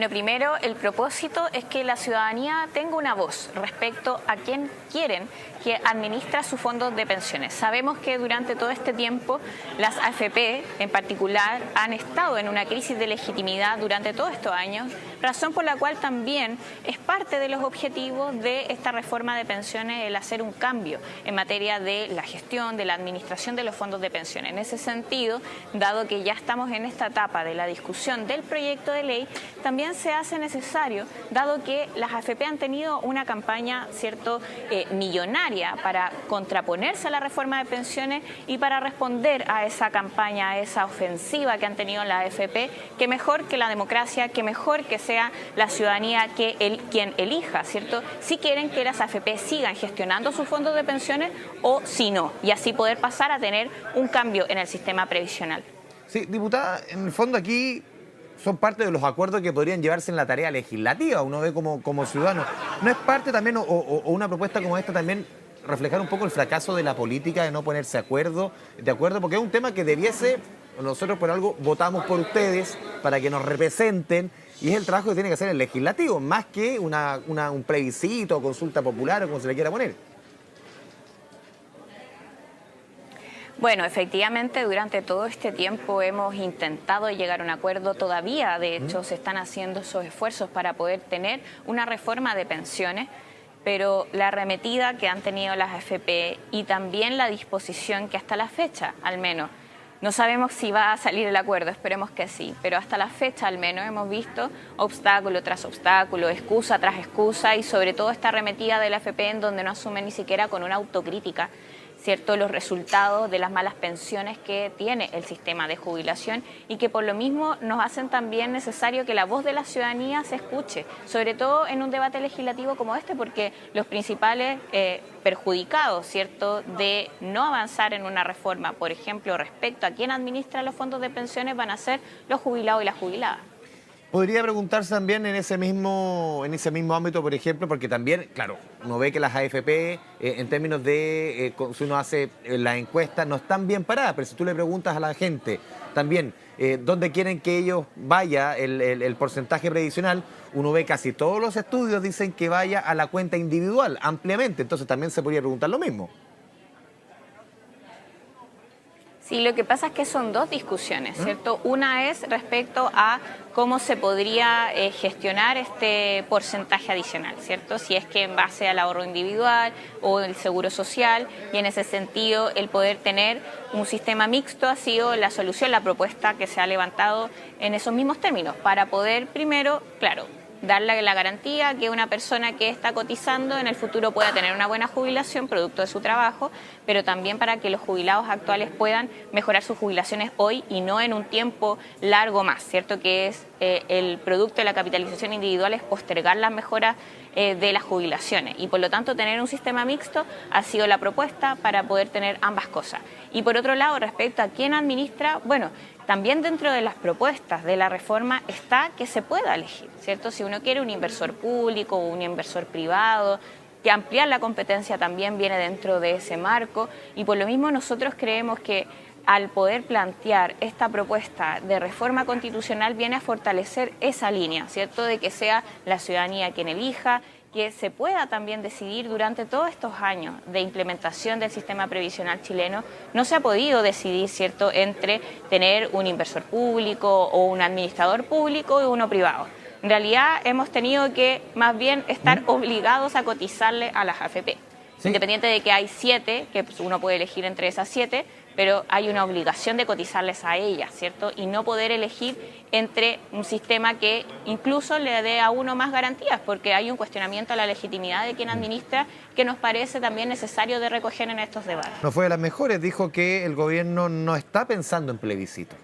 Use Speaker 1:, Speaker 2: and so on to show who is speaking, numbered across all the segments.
Speaker 1: Bueno, primero, el propósito es que la ciudadanía tenga una voz respecto a quién quieren que administra sus fondos de pensiones. Sabemos que durante todo este tiempo las AFP en particular han estado en una crisis de legitimidad durante todos estos años, razón por la cual también es parte de los objetivos de esta reforma de pensiones el hacer un cambio en materia de la gestión, de la administración de los fondos de pensiones. En ese sentido, dado que ya estamos en esta etapa de la discusión del proyecto de ley, también se hace necesario, dado que las AFP han tenido una campaña millonaria para contraponerse a la reforma de pensiones y para responder a esa campaña, a esa ofensiva que han tenido las AFP, que mejor que la democracia, que mejor que sea la ciudadanía quien elija, ¿cierto? Si quieren que las AFP sigan gestionando sus fondos de pensiones o si no, y así poder pasar a tener un cambio en el sistema previsional.
Speaker 2: Sí, diputada, en el fondo aquí son parte de los acuerdos que podrían llevarse en la tarea legislativa, uno ve como ciudadano. ¿No es parte también, o una propuesta como esta también, reflejar un poco el fracaso de la política, de no ponerse de acuerdo? Porque es un tema que debiese, nosotros por algo votamos por ustedes para que nos representen, y es el trabajo que tiene que hacer el legislativo, más que un plebiscito o consulta popular o como se le quiera poner.
Speaker 1: Bueno, efectivamente, durante todo este tiempo hemos intentado llegar a un acuerdo. Todavía, de hecho, se están haciendo esos esfuerzos para poder tener una reforma de pensiones, pero la arremetida que han tenido las AFP y también la disposición que hasta la fecha, al menos, no sabemos si va a salir el acuerdo, esperemos que sí, pero hasta la fecha al menos hemos visto obstáculo tras obstáculo, excusa tras excusa y sobre todo esta arremetida de la AFP en donde no asume ni siquiera con una autocrítica, ¿cierto?, los resultados de las malas pensiones que tiene el sistema de jubilación y que por lo mismo nos hacen también necesario que la voz de la ciudadanía se escuche, sobre todo en un debate legislativo como este, porque los principales perjudicados, ¿cierto?, de no avanzar en una reforma, por ejemplo, respecto a quién administra los fondos de pensiones, van a ser los jubilados y las jubiladas.
Speaker 2: Podría preguntarse también en ese mismo ámbito, por ejemplo, porque también, claro, uno ve que las AFP, en términos de, si uno hace las encuestas, no están bien paradas, pero si tú le preguntas a la gente también dónde quieren que ellos vaya el porcentaje previsional, uno ve casi todos los estudios dicen que vaya a la cuenta individual, ampliamente, entonces también se podría preguntar lo mismo.
Speaker 1: Sí, lo que pasa es que son dos discusiones, ¿cierto? Una es respecto a cómo se podría gestionar este porcentaje adicional, ¿cierto? Si es que en base al ahorro individual o el seguro social, y en ese sentido el poder tener un sistema mixto ha sido la solución, la propuesta que se ha levantado en esos mismos términos, para poder primero, claro, darle la garantía que una persona que está cotizando en el futuro pueda tener una buena jubilación producto de su trabajo, pero también para que los jubilados actuales puedan mejorar sus jubilaciones hoy y no en un tiempo largo más, ¿cierto? Que es el producto de la capitalización individual, es postergar las mejoras de las jubilaciones y por lo tanto tener un sistema mixto ha sido la propuesta para poder tener ambas cosas. Y por otro lado, respecto a quién administra, bueno, también dentro de las propuestas de la reforma está que se pueda elegir, ¿cierto? Si uno quiere un inversor público o un inversor privado, que ampliar la competencia también viene dentro de ese marco y por lo mismo nosotros creemos que al poder plantear esta propuesta de reforma constitucional viene a fortalecer esa línea, ¿cierto? De que sea la ciudadanía quien elija, que se pueda también decidir durante todos estos años de implementación del sistema previsional chileno, no se ha podido decidir, ¿cierto?, entre tener un inversor público o un administrador público y uno privado. En realidad hemos tenido que más bien estar obligados a cotizarle a las AFP. Sí. Independiente de que hay 7, que uno puede elegir entre esas 7, pero hay una obligación de cotizarles a ellas, ¿cierto? Y no poder elegir entre un sistema que incluso le dé a uno más garantías, porque hay un cuestionamiento a la legitimidad de quien administra que nos parece también necesario de recoger en estos debates.
Speaker 2: No fue de las mejores, dijo que el gobierno no está pensando en plebiscito.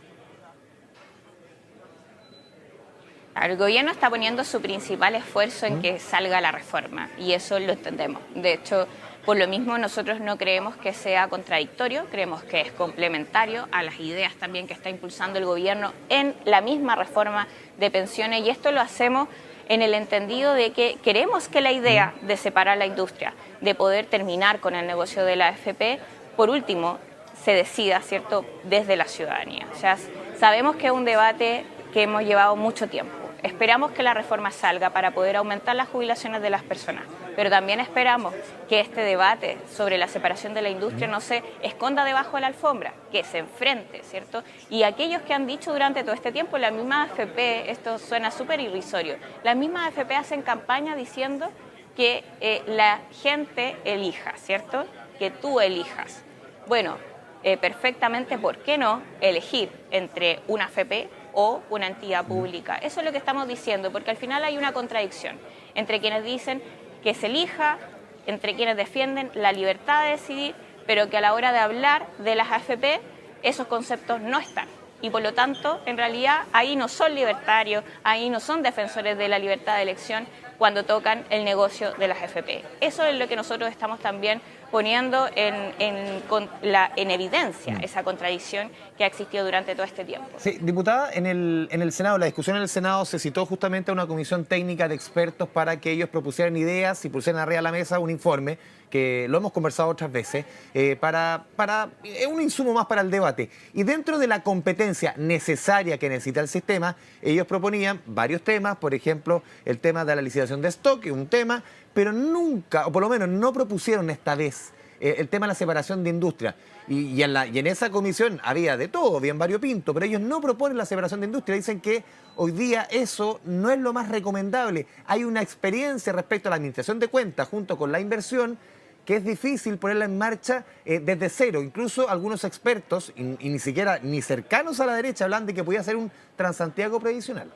Speaker 1: El gobierno está poniendo su principal esfuerzo en que salga la reforma y eso lo entendemos. De hecho, por lo mismo nosotros no creemos que sea contradictorio, creemos que es complementario a las ideas también que está impulsando el gobierno en la misma reforma de pensiones y esto lo hacemos en el entendido de que queremos que la idea de separar la industria, de poder terminar con el negocio de la AFP, por último, se decida, ¿cierto?, desde la ciudadanía. O sea, sabemos que es un debate que hemos llevado mucho tiempo. esperamos que la reforma salga para poder aumentar las jubilaciones de las personas, pero también esperamos que este debate sobre la separación de la industria no se esconda debajo de la alfombra, que se enfrente, ¿cierto? Y aquellos que han dicho durante todo este tiempo, la misma AFP, esto suena súper irrisorio, las mismas AFP hacen campaña diciendo que la gente elija, ¿cierto? Que tú elijas. Bueno, perfectamente, ¿por qué no elegir entre una AFP o una entidad pública? Eso es lo que estamos diciendo, porque al final hay una contradicción entre quienes dicen que se elija, entre quienes defienden la libertad de decidir, pero que a la hora de hablar de las AFP esos conceptos no están. Y por lo tanto, en realidad, ahí no son libertarios, ahí no son defensores de la libertad de elección cuando tocan el negocio de las AFP. Eso es lo que nosotros estamos también poniendo en evidencia, esa contradicción que ha existido durante todo este tiempo.
Speaker 2: Sí, diputada, en el Senado, la discusión en el Senado se citó justamente a una comisión técnica de expertos para que ellos propusieran ideas y pusieran arriba de la mesa un informe, que lo hemos conversado otras veces, para un insumo más para el debate. Y dentro de la competencia necesaria que necesita el sistema, ellos proponían varios temas, por ejemplo, el tema de la licitación de stock, que es un tema, pero nunca, o por lo menos no propusieron esta vez, el tema de la separación de industria. Y en esa comisión había de todo, bien variopinto, pero ellos no proponen la separación de industria. Dicen que hoy día eso no es lo más recomendable. Hay una experiencia respecto a la administración de cuentas junto con la inversión que es difícil ponerla en marcha desde cero. Incluso algunos expertos, y ni siquiera ni cercanos a la derecha, hablan de que podía ser un Transantiago previsional.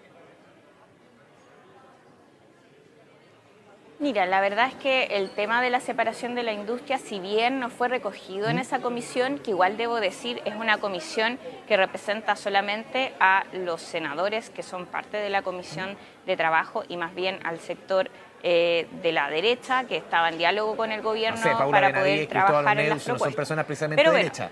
Speaker 1: Mira, la verdad es que el tema de la separación de la industria, si bien no fue recogido en esa comisión, que igual debo decir es una comisión que representa solamente a los senadores que son parte de la comisión de trabajo y más bien al sector de la derecha que estaba en diálogo con el gobierno,
Speaker 2: no sé, Paula
Speaker 1: para
Speaker 2: Benavides,
Speaker 1: poder trabajar en las
Speaker 2: no
Speaker 1: propuestas.
Speaker 2: son personas precisamente
Speaker 1: Pero
Speaker 2: de
Speaker 1: bueno,
Speaker 2: derecha.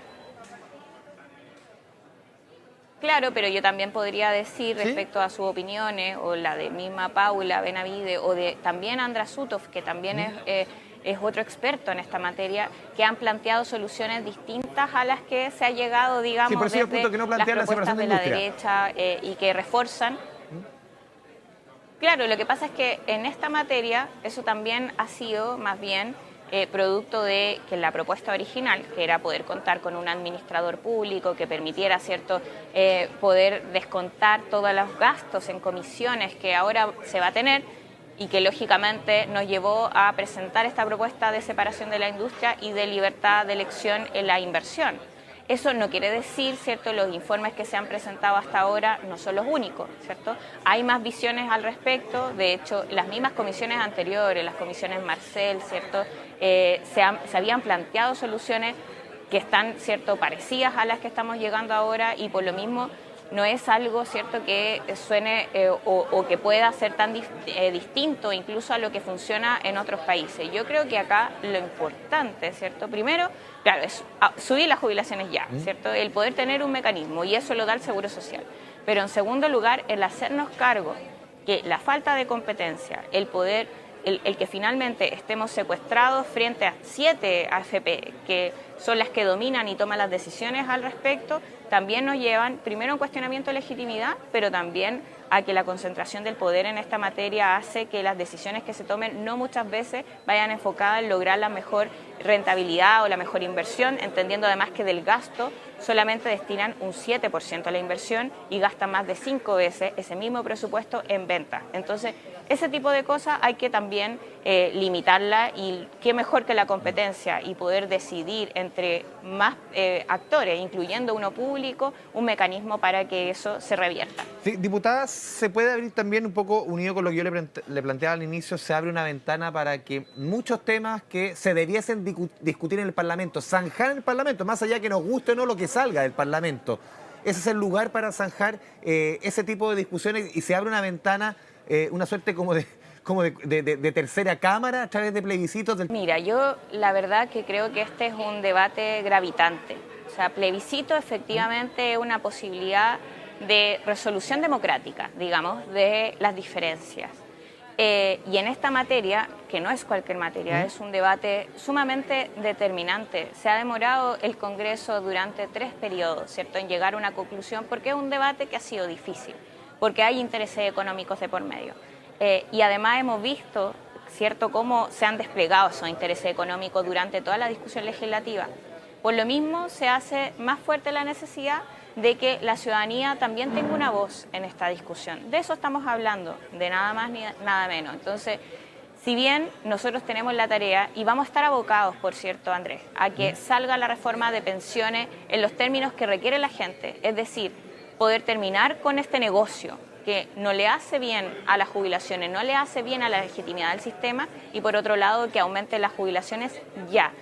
Speaker 1: Claro, pero yo también podría decir
Speaker 2: ¿Sí?
Speaker 1: respecto a sus opiniones, o la de misma Paula Benavides, o de también András Sutov, que también es otro experto en esta materia, que han planteado soluciones distintas a las que se ha llegado, digamos,
Speaker 2: Sí, por eso yo
Speaker 1: desde
Speaker 2: apunto que no
Speaker 1: las
Speaker 2: plantean la
Speaker 1: propuestas
Speaker 2: separación
Speaker 1: de
Speaker 2: de
Speaker 1: la
Speaker 2: industria.
Speaker 1: derecha y que refuerzan. Claro, lo que pasa es que en esta materia eso también ha sido más bien producto de que la propuesta original, que era poder contar con un administrador público que permitiera, ¿cierto?, poder descontar todos los gastos en comisiones que ahora se va a tener y que lógicamente nos llevó a presentar esta propuesta de separación de la industria y de libertad de elección en la inversión. Eso no quiere decir, ¿cierto?, los informes que se han presentado hasta ahora no son los únicos, ¿cierto? Hay más visiones al respecto, de hecho, las mismas comisiones anteriores, las comisiones Marcel, ¿cierto?, se habían planteado soluciones que están, ¿cierto?, parecidas a las que estamos llegando ahora y por lo mismo no es algo, ¿cierto?, que suene o que pueda ser tan distinto incluso a lo que funciona en otros países. Yo creo que acá lo importante, ¿cierto?, primero, claro, es subir las jubilaciones ya, ¿cierto?, el poder tener un mecanismo y eso lo da el Seguro Social. Pero en segundo lugar, el hacernos cargo que la falta de competencia, el poder, el que finalmente estemos secuestrados frente a 7 AFP, que son las que dominan y toman las decisiones al respecto, también nos llevan primero a un cuestionamiento de legitimidad, pero también a que la concentración del poder en esta materia hace que las decisiones que se tomen no muchas veces vayan enfocadas en lograr la mejor rentabilidad o la mejor inversión, entendiendo además que del gasto solamente destinan un 7% a la inversión y gastan más de 5 veces ese mismo presupuesto en ventas. Entonces, ese tipo de cosas hay que también limitarla y qué mejor que la competencia y poder decidir entre más actores, incluyendo uno público, un mecanismo para que eso se revierta.
Speaker 2: Sí, diputada, se puede abrir también un poco, unido con lo que yo le planteaba al inicio, se abre una ventana para que muchos temas que se debiesen discutir en el Parlamento, zanjar en el Parlamento, más allá que nos guste o no lo que salga del Parlamento. Ese es el lugar para zanjar ese tipo de discusiones y se abre una ventana, una suerte como de tercera cámara a través de plebiscitos.
Speaker 1: Mira, yo la verdad que creo que este es un debate gravitante. O sea, plebiscito efectivamente es una posibilidad de resolución democrática, digamos, de las diferencias. Y en esta materia, que no es cualquier materia, es un debate sumamente determinante. Se ha demorado el Congreso durante 3 periodos, ¿cierto?, en llegar a una conclusión, porque es un debate que ha sido difícil. porque hay intereses económicos de por medio. Y además hemos visto, ¿cierto?, cómo se han desplegado esos intereses económicos durante toda la discusión legislativa. Por lo mismo, se hace más fuerte la necesidad de que la ciudadanía también tenga una voz en esta discusión. De eso estamos hablando, de nada más ni nada menos. Entonces, si bien nosotros tenemos la tarea, y vamos a estar abocados, por cierto, Andrés, a que salga la reforma de pensiones en los términos que requiere la gente, es decir, poder terminar con este negocio que no le hace bien a las jubilaciones, no le hace bien a la legitimidad del sistema, y por otro lado que aumente las jubilaciones ya.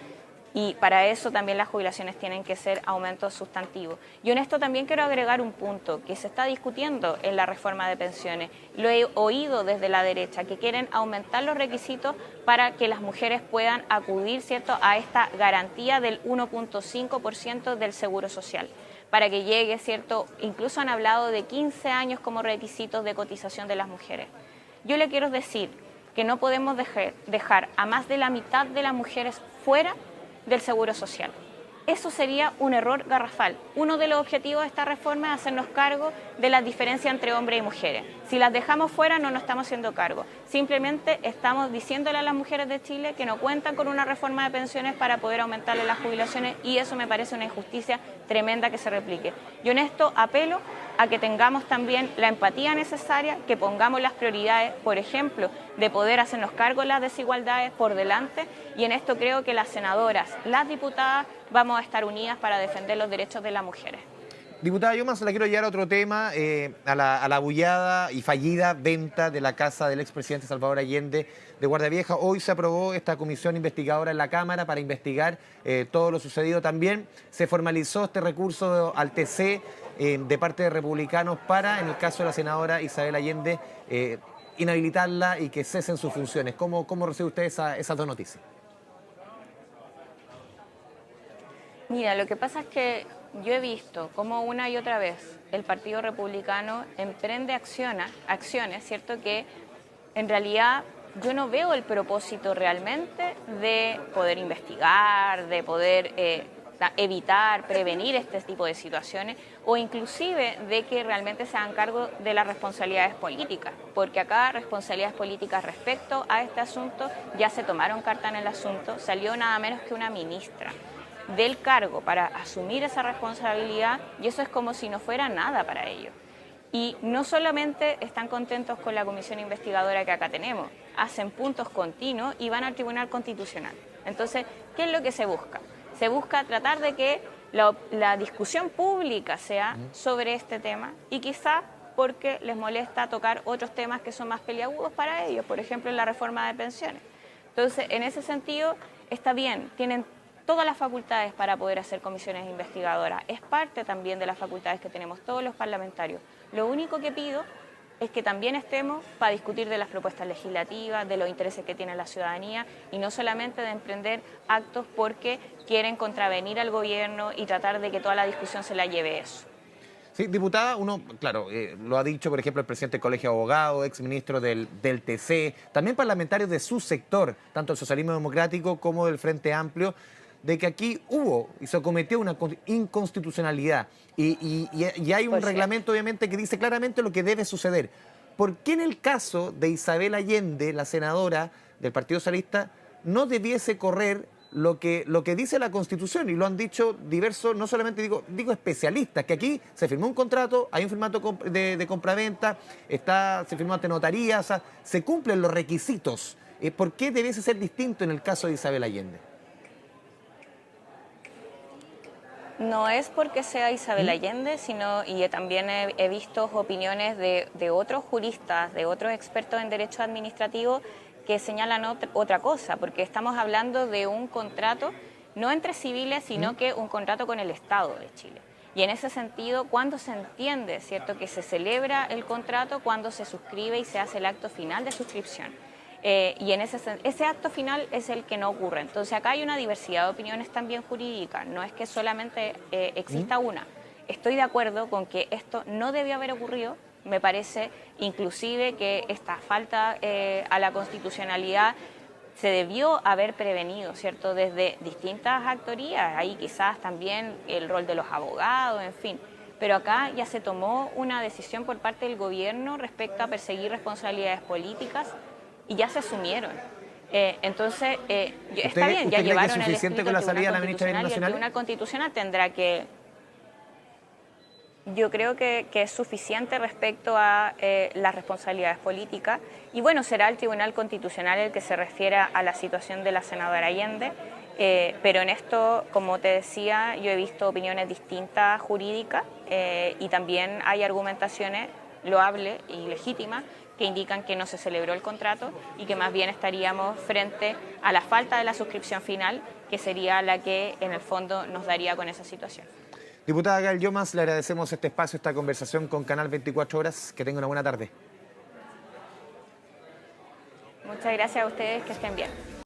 Speaker 1: Y para eso también las jubilaciones tienen que ser aumentos sustantivos. Yo en esto también quiero agregar un punto que se está discutiendo en la reforma de pensiones. Lo he oído desde la derecha, que quieren aumentar los requisitos para que las mujeres puedan acudir, ¿cierto?, a esta garantía del 1.5% del Seguro Social, para que llegue, ¿cierto? Incluso han hablado de 15 años como requisitos de cotización de las mujeres. Yo le quiero decir que no podemos dejar a más de la mitad de las mujeres fuera del Seguro Social. Eso sería un error garrafal. Uno de los objetivos de esta reforma es hacernos cargo de las diferencias entre hombres y mujeres. Si las dejamos fuera, no nos estamos haciendo cargo. Simplemente estamos diciéndole a las mujeres de Chile que no cuentan con una reforma de pensiones para poder aumentarle las jubilaciones, y eso me parece una injusticia tremenda que se replique. Yo en esto apelo a que tengamos también la empatía necesaria, que pongamos las prioridades, por ejemplo, de poder hacernos cargo de las desigualdades por delante, y en esto creo que las senadoras, las diputadas, vamos a estar unidas para defender los derechos de las mujeres.
Speaker 2: Diputada, yo más la quiero llevar a otro tema, a la bullada y fallida venta de la casa del expresidente Salvador Allende de Guardia Vieja. Hoy se aprobó esta comisión investigadora en la Cámara para investigar todo lo sucedido. También se formalizó este recurso al TC de parte de republicanos para, en el caso de la senadora Isabel Allende, inhabilitarla y que cesen sus funciones. ¿Cómo recibe usted esas dos noticias?
Speaker 1: Mira, lo que pasa es que yo he visto cómo una y otra vez el Partido Republicano emprende acciones, ¿cierto?, que en realidad yo no veo el propósito realmente de poder investigar, de poder evitar, prevenir este tipo de situaciones, o inclusive de que realmente se hagan cargo de las responsabilidades políticas, porque acá responsabilidades políticas respecto a este asunto ya se tomaron carta en el asunto, salió nada menos que una ministra del cargo para asumir esa responsabilidad, y eso es como si no fuera nada para ellos. Y no solamente están contentos con la comisión investigadora que acá tenemos, hacen puntos continuos y van al Tribunal Constitucional. Entonces, ¿qué es lo que se busca? Se busca tratar de que la discusión pública sea sobre este tema, y quizá porque les molesta tocar otros temas que son más peliagudos para ellos, por ejemplo, la reforma de pensiones. Entonces, en ese sentido, está bien, tienen todas las facultades para poder hacer comisiones investigadoras. Es parte también de las facultades que tenemos todos los parlamentarios. Lo único que pido es que también estemos para discutir de las propuestas legislativas, de los intereses que tiene la ciudadanía, y no solamente de emprender actos porque quieren contravenir al gobierno y tratar de que toda la discusión se la lleve eso.
Speaker 2: Sí, diputada, uno, claro, lo ha dicho, por ejemplo, el presidente del Colegio de Abogados, exministro del TC, también parlamentarios de su sector, tanto el socialismo democrático como del Frente Amplio, de que aquí hubo y se cometió una inconstitucionalidad y hay un reglamento, obviamente, que dice claramente lo que debe suceder. ¿Por qué en el caso de Isabel Allende, la senadora del Partido Socialista, no debiese correr lo que dice la Constitución? Y lo han dicho diversos, no solamente digo especialistas, que aquí se firmó un contrato, hay un formato de compraventa, se firmó ante notaría, o sea, se cumplen los requisitos. ¿Por qué debiese ser distinto en el caso de Isabel Allende?
Speaker 1: No es porque sea Isabel Allende, sino, y también he visto opiniones de otros juristas, de otros expertos en derecho administrativo que señalan otra cosa, porque estamos hablando de un contrato no entre civiles, sino que un contrato con el Estado de Chile. Y en ese sentido, ¿cuándo se entiende, cierto, que se celebra el contrato? Cuando se suscribe y se hace el acto final de suscripción. Y en ese acto final es el que no ocurre. Entonces acá hay una diversidad de opiniones también jurídicas, no es que solamente exista una. Estoy de acuerdo con que esto no debió haber ocurrido, me parece inclusive que esta falta a la constitucionalidad se debió haber prevenido, ¿cierto?, desde distintas actorías, ahí quizás también el rol de los abogados, en fin. pero acá ya se tomó una decisión por parte del gobierno respecto a perseguir responsabilidades políticas y ya se asumieron. Entonces, está bien, ya
Speaker 2: cree que es
Speaker 1: llevaron el
Speaker 2: suficiente
Speaker 1: escrito
Speaker 2: con la
Speaker 1: al
Speaker 2: salida de la ministra de
Speaker 1: Tribunal
Speaker 2: Bienes
Speaker 1: Constitucional y el Tribunal Constitucional tendrá que... Yo creo que es suficiente respecto a las responsabilidades políticas y bueno, será el Tribunal Constitucional el que se refiera a la situación de la senadora Allende, pero en esto, como te decía, yo he visto opiniones distintas jurídicas y también hay argumentaciones loables y legítimas que indican que no se celebró el contrato y que más bien estaríamos frente a la falta de la suscripción final, que sería la que en el fondo nos daría con esa situación.
Speaker 2: Diputada Gael Llomas, le agradecemos este espacio, esta conversación con Canal 24 Horas. Que tenga una buena tarde.
Speaker 1: Muchas gracias a ustedes, que estén bien.